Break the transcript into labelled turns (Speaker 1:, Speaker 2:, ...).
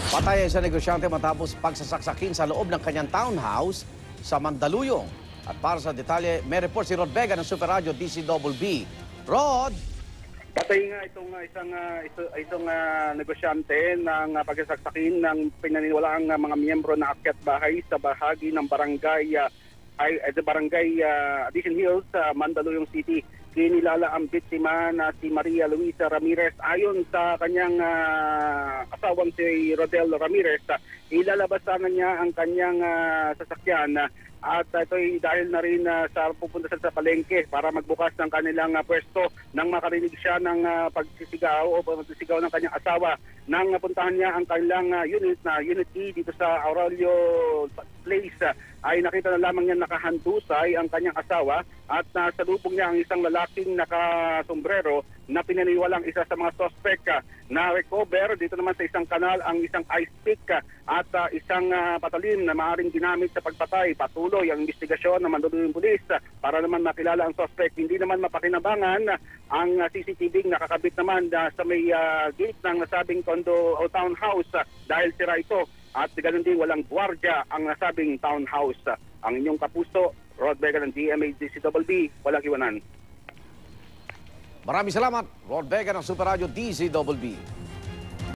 Speaker 1: Patay sa negosyante matapos pagsasaksakin sa loob ng kanyang townhouse sa Mandaluyong. At para sa detalye, may report si Rod Vega ng Super Radio DCWB. Rod!
Speaker 2: Patay nga itong negosyante ng pagsasaksakin ng pinaniniwalaang mga miyembro ng akyat bahay sa bahagi ng barangay Addition Hills sa Mandaluyong City. Kinilala ang biktima na si Maria Luisa Ramirez. Ayon sa kanyang asawang si Rodel Ramirez, ilalabas sana niya ang kanyang sasakyan at ito'y dahil na rin sa pupunta sa palengke para magbukas ng kanilang pwesto nang makarinig siya ng pagsisigaw o pagsisigaw ng kanyang asawa. Nang napuntahan niya ang kanilang unit na Unit E dito sa Aurelio Place, ay nakita na lamang niya nakahandusay ang kanyang asawa at nasalubong niya ang isang lalaking nakasombrero na pinaniwalang isa sa mga suspect na recover dito naman sa isang kanal ang isang ice pick at isang patalim na maaaring ginamit sa pagpatay. Patuloy ang investigasyon ng Mandaluyong Police para naman makilala ang suspect. Hindi naman mapakinabangan ang CCTV nakakabit naman sa may gate ng nasabing condo o townhouse dahil sira ito. At ganun din walang gwardiya ang nasabing townhouse. Ang inyong kapuso, Rod Vega ng DCWB, walang iwanan.
Speaker 1: Maraming salamat, Rod Vega ng Super Radio DCWB.